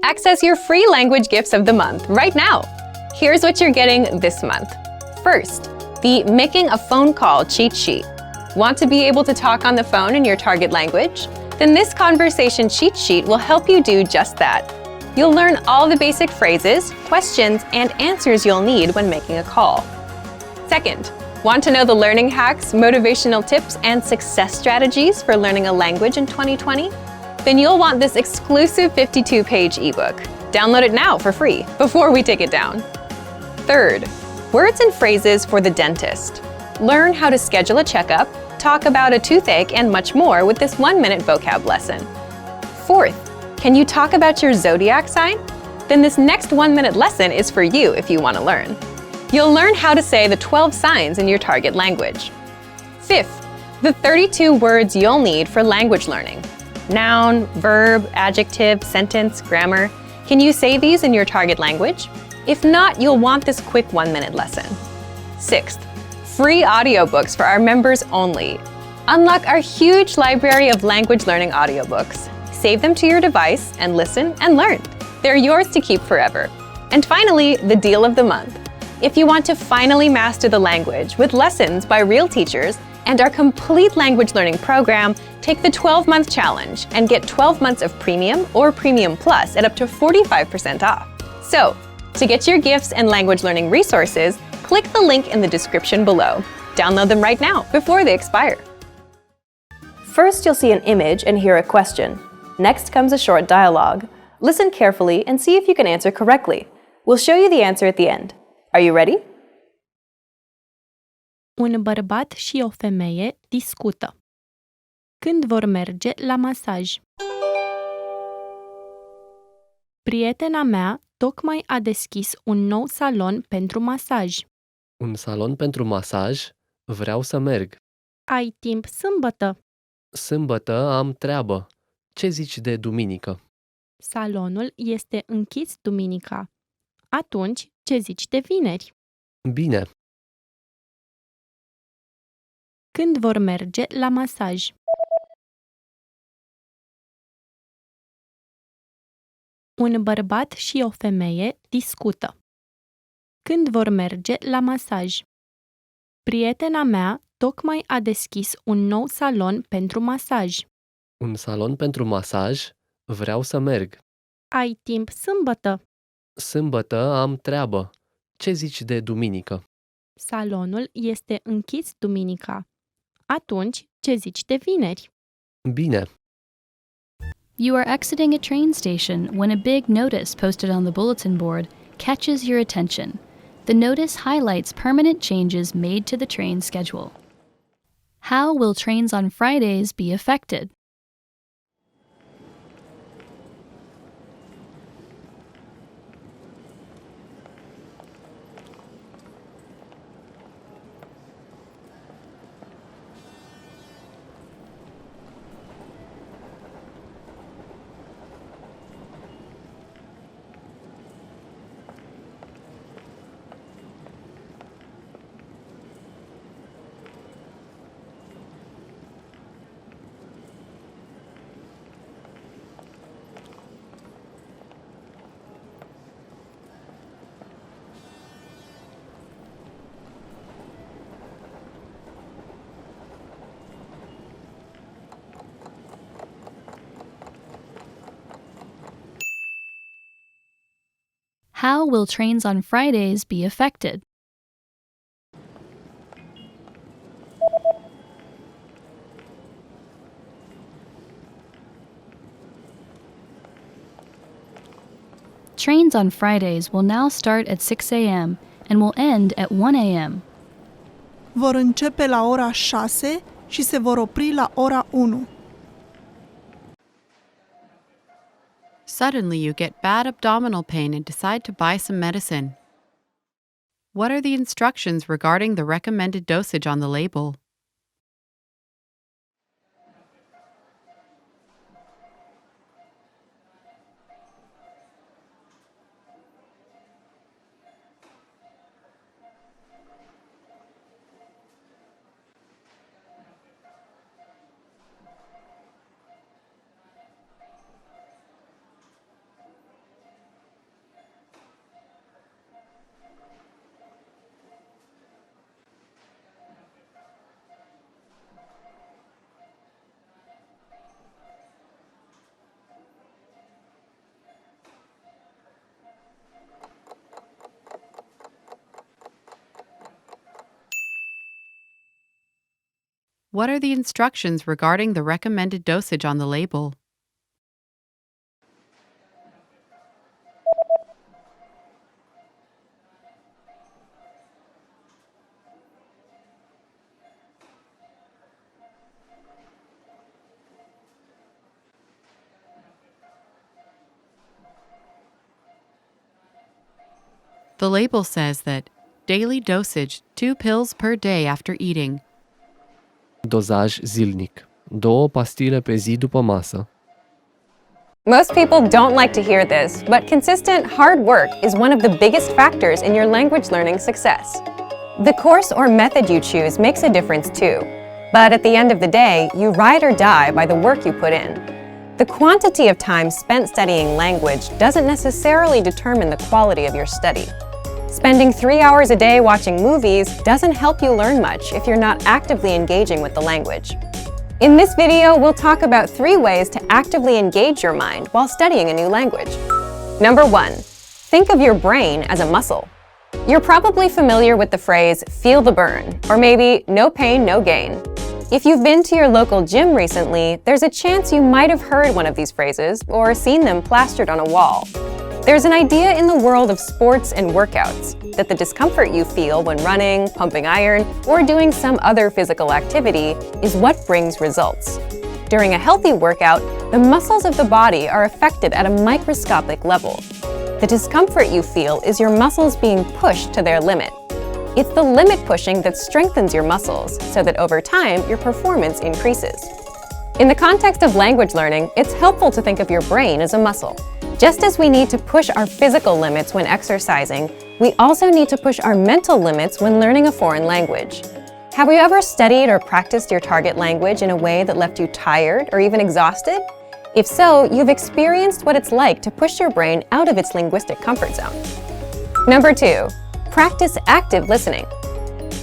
Access your free language gifts of the month right now. Here's what you're getting this month. First, the Making a Phone Call cheat sheet. Want to be able to talk on the phone in your target language? Then this conversation cheat sheet will help you do just that. You'll learn all the basic phrases, questions, and answers you'll need when making a call. Second, want to know the learning hacks, motivational tips, and success strategies for learning a language in 2020? Then you'll want this exclusive 52-page ebook. Download it now for free before we take it down. Third, words and phrases for the dentist. Learn how to schedule a checkup, talk about a toothache, and much more with this 1-minute vocab lesson. Fourth, can you talk about your zodiac sign? Then this next 1-minute lesson is for you if you want to learn. You'll learn how to say the 12 signs in your target language. Fifth, the 32 words you'll need for language learning. Noun, verb, adjective, sentence, grammar. Can you say these in your target language? If not, you'll want this quick 1-minute lesson. Sixth, free audiobooks for our members only. Unlock our huge library of language learning audiobooks. Save them to your device and listen and learn. They're yours to keep forever. And finally, the deal of the month. If you want to finally master the language with lessons by real teachers and our complete language learning program, take the 12-month challenge and get 12 months of Premium or Premium Plus at up to 45% off. So, to get your gifts and language learning resources, click the link in the description below. Download them right now before they expire. First, you'll see an image and hear a question. Next comes a short dialogue. Listen carefully and see if you can answer correctly. We'll show you the answer at the end. Are you ready? Un bărbat și o femeie discută. Când vor merge la masaj? Prietena mea tocmai a deschis un nou salon pentru masaj. Un salon pentru masaj? Vreau să merg. Ai timp sâmbătă? Sâmbătă am treabă. Ce zici de duminică? Salonul este închis duminica. Atunci, ce zici de vineri? Bine. Când vor merge la masaj? Un bărbat și o femeie discută. Când vor merge la masaj? Prietena mea tocmai a deschis un nou salon pentru masaj. Un salon pentru masaj? Vreau să merg. Ai timp sâmbătă? Sâmbătă am treabă. Ce zici de duminică? Salonul este închis duminica. Atunci, ce zici de vineri? Bine. You are exiting a train station when a big notice posted on the bulletin board catches your attention. The notice highlights permanent changes made to the train schedule. How will trains on Fridays be affected? How will trains on Fridays be affected? Trains on Fridays will now start at 6 a.m. and will end at 1 a.m. Vor începe la ora 6 și se vor opri la ora 1. Suddenly you get bad abdominal pain and decide to buy some medicine. What are the instructions regarding the recommended dosage on the label? What are the instructions regarding the recommended dosage on the label? The label says that daily dosage 2 pills per day after eating. Dozaj zilnic. 2 pastile pe zi după masă. Most people don't like to hear this, but consistent hard work is one of the biggest factors in your language learning success. The course or method you choose makes a difference too, but at the end of the day, you ride or die by the work you put in. The quantity of time spent studying language doesn't necessarily determine the quality of your study. Spending 3 hours a day watching movies doesn't help you learn much if you're not actively engaging with the language. In this video, we'll talk about 3 ways to actively engage your mind while studying a new language. Number 1, think of your brain as a muscle. You're probably familiar with the phrase, feel the burn, or maybe no pain, no gain. If you've been to your local gym recently, there's a chance you might have heard one of these phrases or seen them plastered on a wall. There's an idea in the world of sports and workouts that the discomfort you feel when running, pumping iron, or doing some other physical activity is what brings results. During a healthy workout, the muscles of the body are affected at a microscopic level. The discomfort you feel is your muscles being pushed to their limit. It's the limit pushing that strengthens your muscles so that over time your performance increases. In the context of language learning, it's helpful to think of your brain as a muscle. Just as we need to push our physical limits when exercising, we also need to push our mental limits when learning a foreign language. Have you ever studied or practiced your target language in a way that left you tired or even exhausted? If so, you've experienced what it's like to push your brain out of its linguistic comfort zone. Number 2, practice active listening.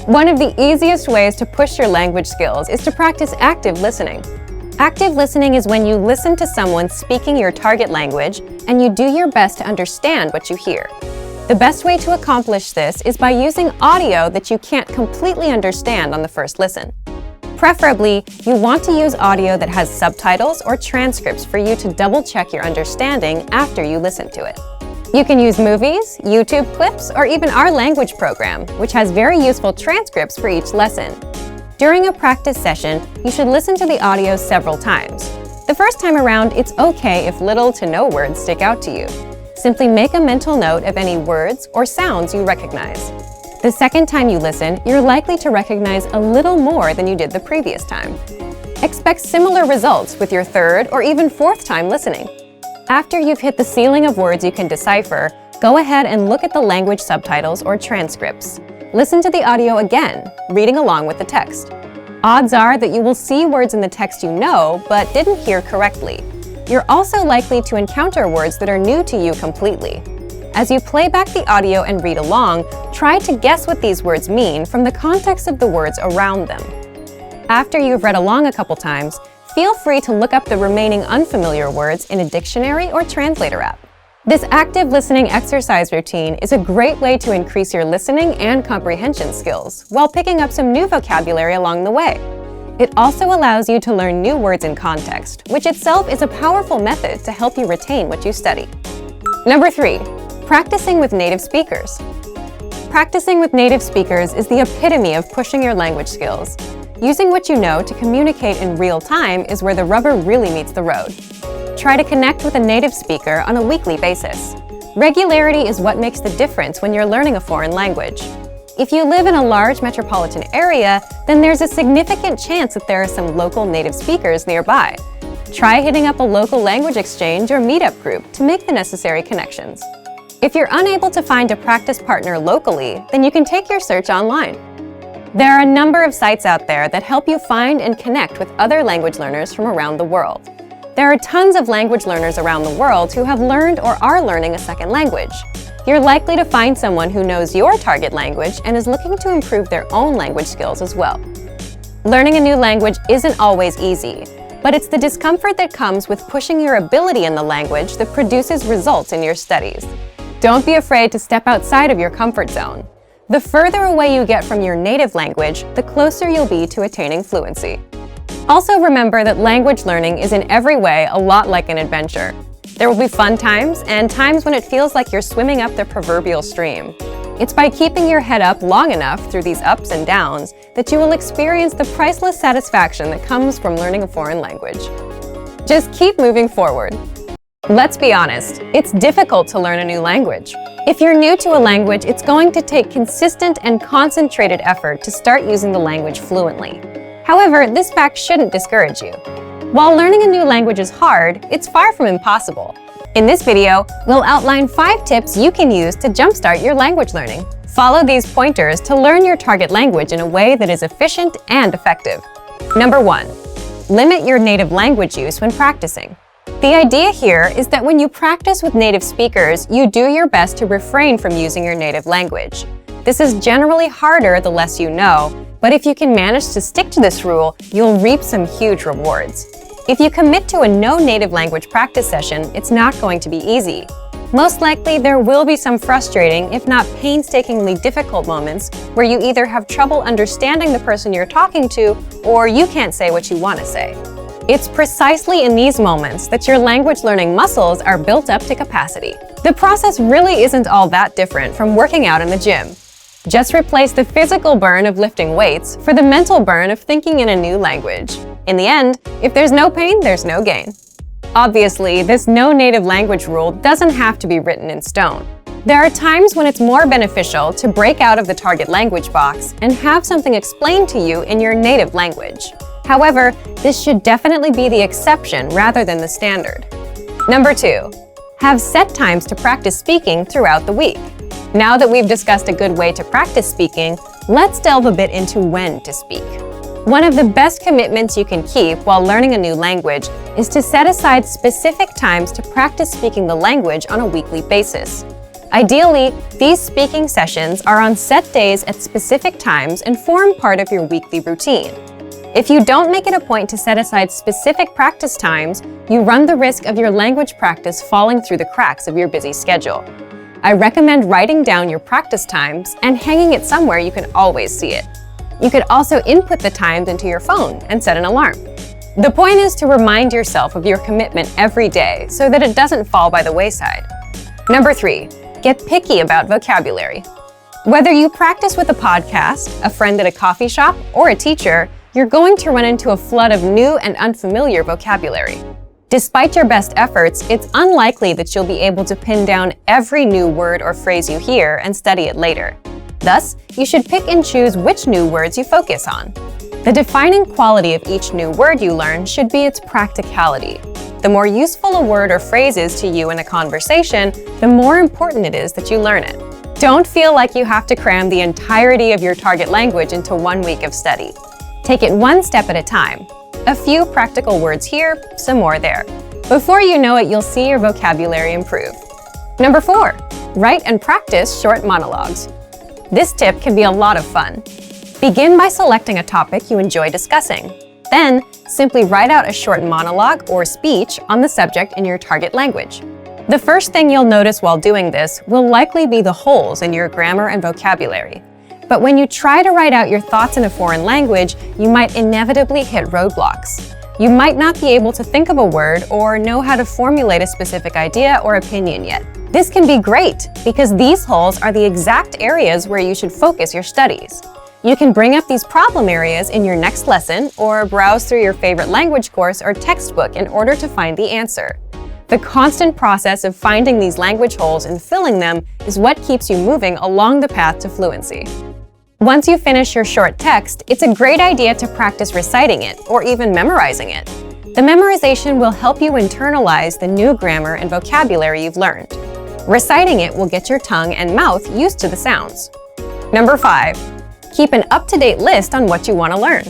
One of the easiest ways to push your language skills is to practice active listening. Active listening is when you listen to someone speaking your target language and you do your best to understand what you hear. The best way to accomplish this is by using audio that you can't completely understand on the first listen. Preferably, you want to use audio that has subtitles or transcripts for you to double-check your understanding after you listen to it. You can use movies, YouTube clips, or even our language program, which has very useful transcripts for each lesson. During a practice session, you should listen to the audio several times. The first time around, it's okay if little to no words stick out to you. Simply make a mental note of any words or sounds you recognize. The second time you listen, you're likely to recognize a little more than you did the previous time. Expect similar results with your third or even fourth time listening. After you've hit the ceiling of words you can decipher, go ahead and look at the language subtitles or transcripts. Listen to the audio again, reading along with the text. Odds are that you will see words in the text you know but didn't hear correctly. You're also likely to encounter words that are new to you completely. As you play back the audio and read along, try to guess what these words mean from the context of the words around them. After you've read along a couple times, feel free to look up the remaining unfamiliar words in a dictionary or translator app. This active listening exercise routine is a great way to increase your listening and comprehension skills while picking up some new vocabulary along the way. It also allows you to learn new words in context, which itself is a powerful method to help you retain what you study. Number 3, practicing with native speakers. Practicing with native speakers is the epitome of pushing your language skills. Using what you know to communicate in real time is where the rubber really meets the road. Try to connect with a native speaker on a weekly basis. Regularity is what makes the difference when you're learning a foreign language. If you live in a large metropolitan area, then there's a significant chance that there are some local native speakers nearby. Try hitting up a local language exchange or meetup group to make the necessary connections. If you're unable to find a practice partner locally, then you can take your search online. There are a number of sites out there that help you find and connect with other language learners from around the world. There are tons of language learners around the world who have learned or are learning a second language. You're likely to find someone who knows your target language and is looking to improve their own language skills as well. Learning a new language isn't always easy, but it's the discomfort that comes with pushing your ability in the language that produces results in your studies. Don't be afraid to step outside of your comfort zone. The further away you get from your native language, the closer you'll be to attaining fluency. Also remember that language learning is in every way a lot like an adventure. There will be fun times and times when it feels like you're swimming up the proverbial stream. It's by keeping your head up long enough through these ups and downs that you will experience the priceless satisfaction that comes from learning a foreign language. Just keep moving forward. Let's be honest, it's difficult to learn a new language. If you're new to a language, it's going to take consistent and concentrated effort to start using the language fluently. However, this fact shouldn't discourage you. While learning a new language is hard, it's far from impossible. In this video, we'll outline 5 tips you can use to jumpstart your language learning. Follow these pointers to learn your target language in a way that is efficient and effective. Number 1. Limit your native language use when practicing. The idea here is that when you practice with native speakers, you do your best to refrain from using your native language. This is generally harder the less you know, but if you can manage to stick to this rule, you'll reap some huge rewards. If you commit to a no native language practice session, it's not going to be easy. Most likely, there will be some frustrating, if not painstakingly difficult moments where you either have trouble understanding the person you're talking to, or you can't say what you want to say. It's precisely in these moments that your language learning muscles are built up to capacity. The process really isn't all that different from working out in the gym. Just replace the physical burn of lifting weights for the mental burn of thinking in a new language. In the end, if there's no pain, there's no gain. Obviously, this no native language rule doesn't have to be written in stone. There are times when it's more beneficial to break out of the target language box and have something explained to you in your native language. However, this should definitely be the exception rather than the standard. Number 2. Have set times to practice speaking throughout the week. Now that we've discussed a good way to practice speaking, let's delve a bit into when to speak. One of the best commitments you can keep while learning a new language is to set aside specific times to practice speaking the language on a weekly basis. Ideally, these speaking sessions are on set days at specific times and form part of your weekly routine. If you don't make it a point to set aside specific practice times, you run the risk of your language practice falling through the cracks of your busy schedule. I recommend writing down your practice times and hanging it somewhere you can always see it. You could also input the times into your phone and set an alarm. The point is to remind yourself of your commitment every day so that it doesn't fall by the wayside. Number 3, get picky about vocabulary. Whether you practice with a podcast, a friend at a coffee shop, or a teacher, you're going to run into a flood of new and unfamiliar vocabulary. Despite your best efforts, it's unlikely that you'll be able to pin down every new word or phrase you hear and study it later. Thus, you should pick and choose which new words you focus on. The defining quality of each new word you learn should be its practicality. The more useful a word or phrase is to you in a conversation, the more important it is that you learn it. Don't feel like you have to cram the entirety of your target language into 1 week of study. Take it one step at a time. A few practical words here, some more there. Before you know it, you'll see your vocabulary improve. Number 4, write and practice short monologues. This tip can be a lot of fun. Begin by selecting a topic you enjoy discussing. Then, simply write out a short monologue or speech on the subject in your target language. The first thing you'll notice while doing this will likely be the holes in your grammar and vocabulary. But when you try to write out your thoughts in a foreign language, you might inevitably hit roadblocks. You might not be able to think of a word or know how to formulate a specific idea or opinion yet. This can be great because these holes are the exact areas where you should focus your studies. You can bring up these problem areas in your next lesson or browse through your favorite language course or textbook in order to find the answer. The constant process of finding these language holes and filling them is what keeps you moving along the path to fluency. Once you finish your short text, it's a great idea to practice reciting it or even memorizing it. The memorization will help you internalize the new grammar and vocabulary you've learned. Reciting it will get your tongue and mouth used to the sounds. Number 5, keep an up-to-date list on what you want to learn.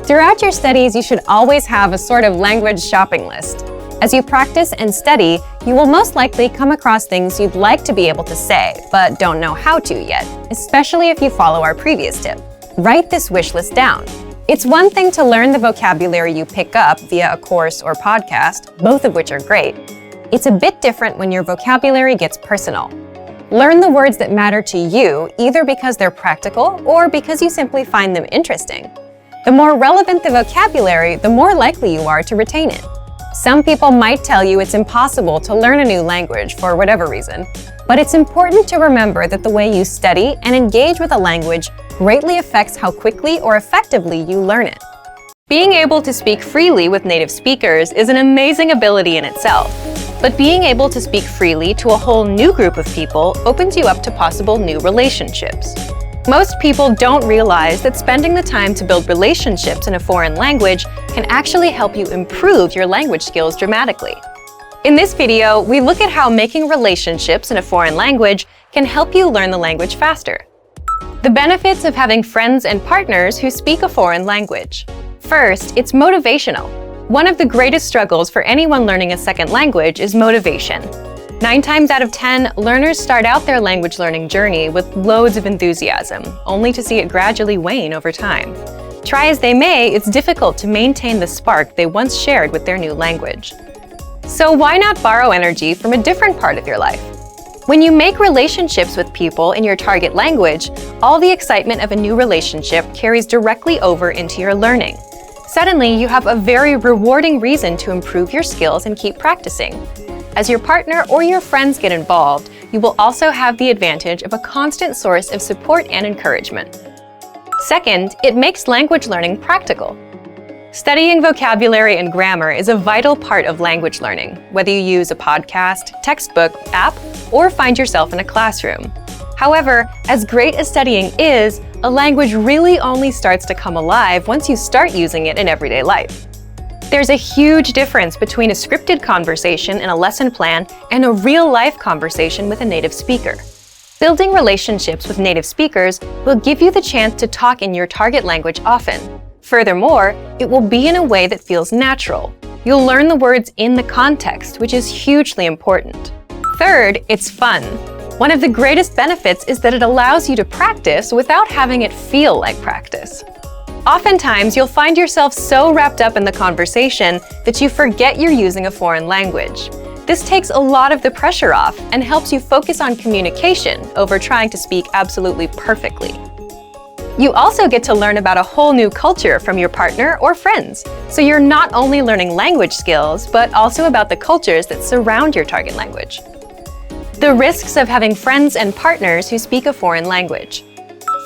Throughout your studies, you should always have a sort of language shopping list. As you practice and study, you will most likely come across things you'd like to be able to say, but don't know how to yet, especially if you follow our previous tip. Write this wish list down. It's one thing to learn the vocabulary you pick up via a course or podcast, both of which are great. It's a bit different when your vocabulary gets personal. Learn the words that matter to you, either because they're practical or because you simply find them interesting. The more relevant the vocabulary, the more likely you are to retain it. Some people might tell you it's impossible to learn a new language for whatever reason, but it's important to remember that the way you study and engage with a language greatly affects how quickly or effectively you learn it. Being able to speak freely with native speakers is an amazing ability in itself. But being able to speak freely to a whole new group of people opens you up to possible new relationships. Most people don't realize that spending the time to build relationships in a foreign language can actually help you improve your language skills dramatically. In this video, we look at how making relationships in a foreign language can help you learn the language faster. The benefits of having friends and partners who speak a foreign language. First, it's motivational. One of the greatest struggles for anyone learning a second language is motivation. 9 times out of 10, learners start out their language learning journey with loads of enthusiasm, only to see it gradually wane over time. Try as they may, it's difficult to maintain the spark they once shared with their new language. So why not borrow energy from a different part of your life? When you make relationships with people in your target language, all the excitement of a new relationship carries directly over into your learning. Suddenly, you have a very rewarding reason to improve your skills and keep practicing. As your partner or your friends get involved, you will also have the advantage of a constant source of support and encouragement. Second, it makes language learning practical. Studying vocabulary and grammar is a vital part of language learning, whether you use a podcast, textbook, app, or find yourself in a classroom. However, as great as studying is, a language really only starts to come alive once you start using it in everyday life. There's a huge difference between a scripted conversation in a lesson plan and a real-life conversation with a native speaker. Building relationships with native speakers will give you the chance to talk in your target language often. Furthermore, it will be in a way that feels natural. You'll learn the words in the context, which is hugely important. Third, it's fun. One of the greatest benefits is that it allows you to practice without having it feel like practice. Oftentimes, you'll find yourself so wrapped up in the conversation that you forget you're using a foreign language. This takes a lot of the pressure off and helps you focus on communication over trying to speak absolutely perfectly. You also get to learn about a whole new culture from your partner or friends, so you're not only learning language skills, but also about the cultures that surround your target language. The risks of having friends and partners who speak a foreign language.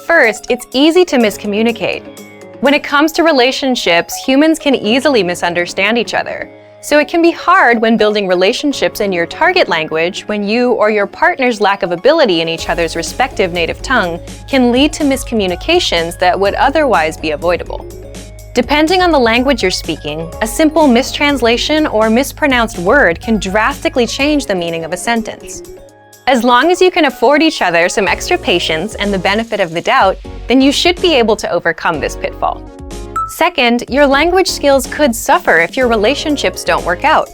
First, it's easy to miscommunicate. When it comes to relationships, humans can easily misunderstand each other. So it can be hard when building relationships in your target language when you or your partner's lack of ability in each other's respective native tongue can lead to miscommunications that would otherwise be avoidable. Depending on the language you're speaking, a simple mistranslation or mispronounced word can drastically change the meaning of a sentence. As long as you can afford each other some extra patience and the benefit of the doubt, then you should be able to overcome this pitfall. Second, your language skills could suffer if your relationships don't work out.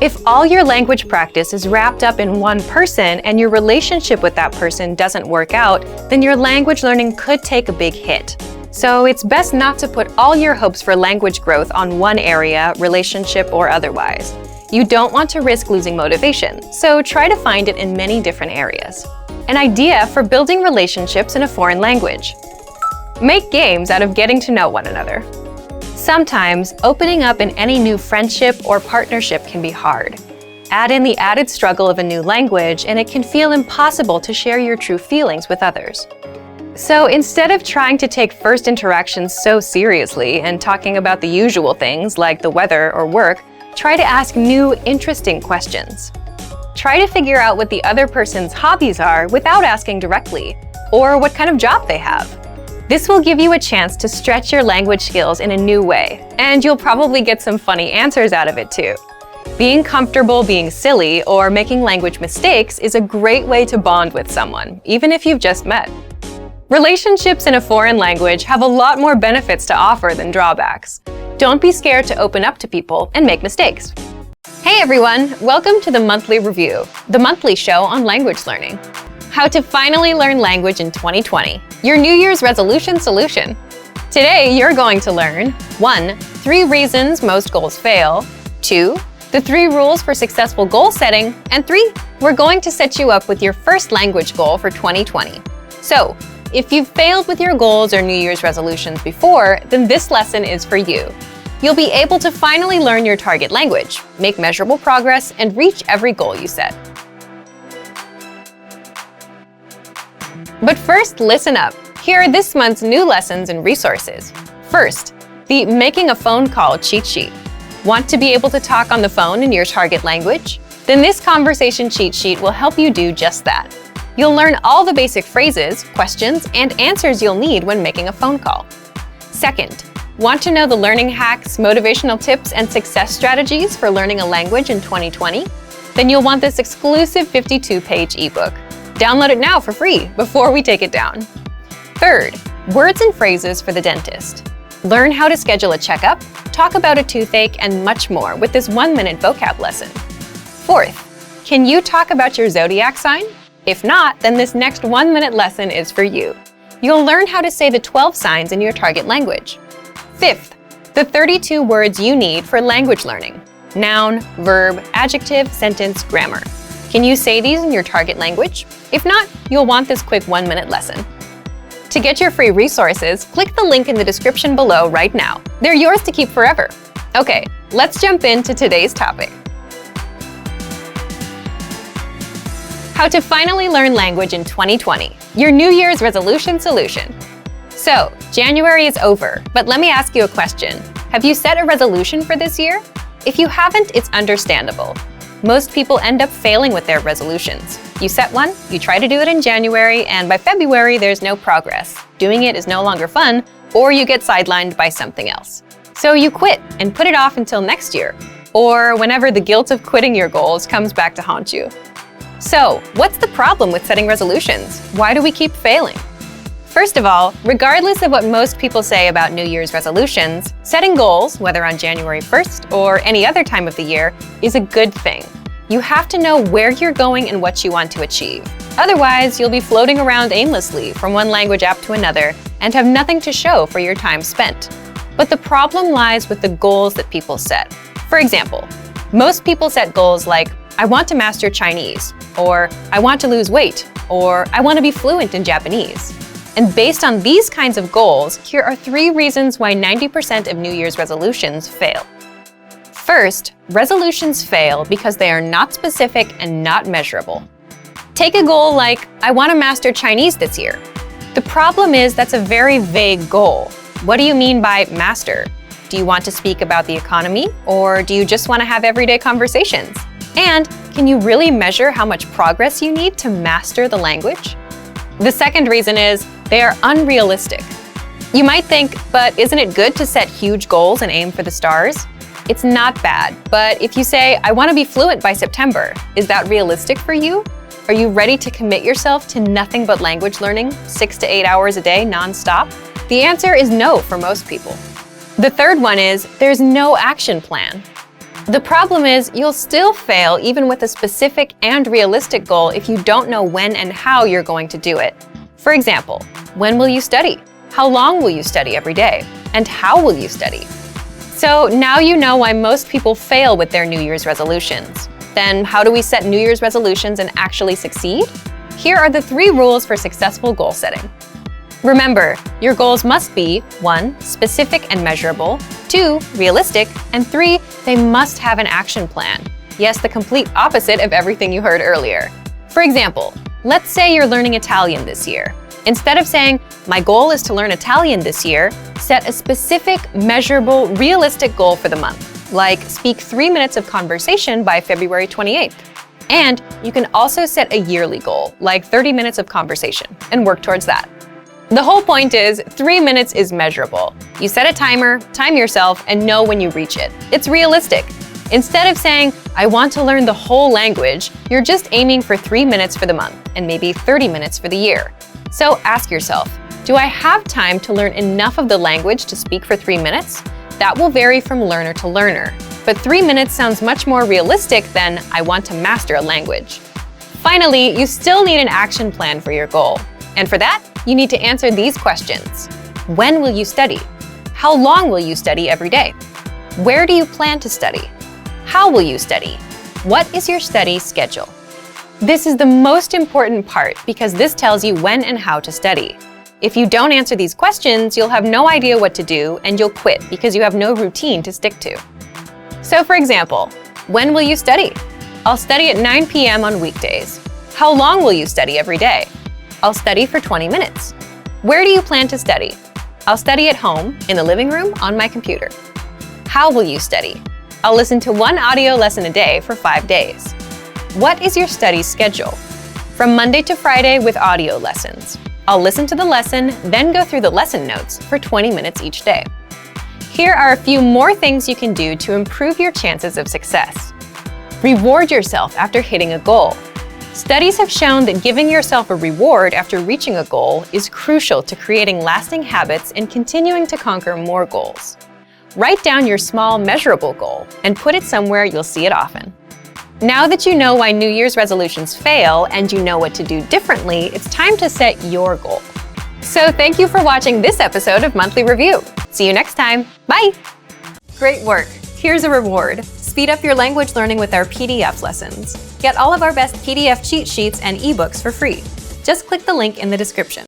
If all your language practice is wrapped up in one person and your relationship with that person doesn't work out, then your language learning could take a big hit. So it's best not to put all your hopes for language growth on one area, relationship or otherwise. You don't want to risk losing motivation, so try to find it in many different areas. An idea for building relationships in a foreign language. Make games out of getting to know one another. Sometimes, opening up in any new friendship or partnership can be hard. Add in the added struggle of a new language, and it can feel impossible to share your true feelings with others. So instead of trying to take first interactions so seriously and talking about the usual things like the weather or work, try to ask new, interesting questions. Try to figure out what the other person's hobbies are without asking directly, or what kind of job they have. This will give you a chance to stretch your language skills in a new way, and you'll probably get some funny answers out of it too. Being comfortable being silly or making language mistakes is a great way to bond with someone, even if you've just met. Relationships in a foreign language have a lot more benefits to offer than drawbacks. Don't be scared to open up to people and make mistakes. Hey everyone, welcome to the Monthly Review, the monthly show on language learning. How to finally learn language in 2020, your New Year's resolution solution. Today you're going to learn 1. 3 reasons most goals fail. 2. the 3 rules for successful goal setting, and 3, we're going to set you up with your first language goal for 2020. So, if you've failed with your goals or New Year's resolutions before, then this lesson is for you. You'll be able to finally learn your target language, make measurable progress, and reach every goal you set. But first, listen up. Here are this month's new lessons and resources. First, the Making a Phone Call cheat sheet. Want to be able to talk on the phone in your target language? Then this conversation cheat sheet will help you do just that. You'll learn all the basic phrases, questions, and answers you'll need when making a phone call. Second, want to know the learning hacks, motivational tips, and success strategies for learning a language in 2020? Then you'll want this exclusive 52-page ebook. Download it now for free before we take it down. Third, words and phrases for the dentist. Learn how to schedule a checkup, talk about a toothache, and much more with this 1-minute vocab lesson. Fourth, can you talk about your zodiac sign? If not, then this next 1-minute lesson is for you. You'll learn how to say the 12 signs in your target language. Fifth, the 32 words you need for language learning. Noun, verb, adjective, sentence, grammar. Can you say these in your target language? If not, you'll want this quick 1-minute lesson. To get your free resources, click the link in the description below right now. They're yours to keep forever. Okay, let's jump into today's topic. How to finally learn language in 2020, your New Year's resolution solution. So, January is over, but let me ask you a question. Have you set a resolution for this year? If you haven't, it's understandable. Most people end up failing with their resolutions. You set one, you try to do it in January, and by February, there's no progress. Doing it is no longer fun, or you get sidelined by something else. So you quit and put it off until next year, or whenever the guilt of quitting your goals comes back to haunt you. So, what's the problem with setting resolutions? Why do we keep failing? First of all, regardless of what most people say about New Year's resolutions, setting goals, whether on January 1st or any other time of the year, is a good thing. You have to know where you're going and what you want to achieve. Otherwise, you'll be floating around aimlessly from one language app to another and have nothing to show for your time spent. But the problem lies with the goals that people set. For example, most people set goals like, I want to master Chinese, or I want to lose weight, or I want to be fluent in Japanese. And based on these kinds of goals, here are 3 reasons why 90% of New Year's resolutions fail. First, resolutions fail because they are not specific and not measurable. Take a goal like, I want to master Chinese this year. The problem is that's a very vague goal. What do you mean by master? Do you want to speak about the economy, or do you just want to have everyday conversations? And can you really measure how much progress you need to master the language? The second reason is they are unrealistic. You might think, but isn't it good to set huge goals and aim for the stars? It's not bad, but if you say, I want to be fluent by September, is that realistic for you? Are you ready to commit yourself to nothing but language learning, 6 to 8 hours a day nonstop? The answer is no for most people. The third one is there's no action plan. The problem is you'll still fail even with a specific and realistic goal if you don't know when and how you're going to do it. For example, when will you study? How long will you study every day? And how will you study? So now you know why most people fail with their New Year's resolutions. Then how do we set New Year's resolutions and actually succeed? Here are the 3 rules for successful goal setting. Remember, your goals must be 1. Specific and measurable, 2. Realistic, and 3. They must have an action plan. Yes, the complete opposite of everything you heard earlier. For example, let's say you're learning Italian this year. Instead of saying, my goal is to learn Italian this year, set a specific, measurable, realistic goal for the month, like speak 3 minutes of conversation by February 28th. And you can also set a yearly goal, like 30 minutes of conversation, and work towards that. The whole point is 3 minutes is measurable. You set a timer, time yourself, and know when you reach it. It's realistic. Instead of saying, I want to learn the whole language, you're just aiming for 3 minutes for the month and maybe 30 minutes for the year. So ask yourself, do I have time to learn enough of the language to speak for 3 minutes? That will vary from learner to learner. But 3 minutes sounds much more realistic than I want to master a language. Finally, you still need an action plan for your goal. And for that, you need to answer these questions. When will you study? How long will you study every day? Where do you plan to study? How will you study? What is your study schedule? This is the most important part because this tells you when and how to study. If you don't answer these questions, you'll have no idea what to do and you'll quit because you have no routine to stick to. So for example, when will you study? I'll study at 9 p.m. on weekdays. How long will you study every day? I'll study for 20 minutes. Where do you plan to study? I'll study at home, in the living room, on my computer. How will you study? I'll listen to one audio lesson a day for 5 days. What is your study schedule? From Monday to Friday with audio lessons. I'll listen to the lesson, then go through the lesson notes for 20 minutes each day. Here are a few more things you can do to improve your chances of success. Reward yourself after hitting a goal. Studies have shown that giving yourself a reward after reaching a goal is crucial to creating lasting habits and continuing to conquer more goals. Write down your small, measurable goal and put it somewhere you'll see it often. Now that you know why New Year's resolutions fail and you know what to do differently, it's time to set your goal. So thank you for watching this episode of Monthly Review. See you next time. Bye! Great work! Here's a reward. Speed up your language learning with our PDF lessons. Get all of our best PDF cheat sheets and ebooks for free. Just click the link in the description.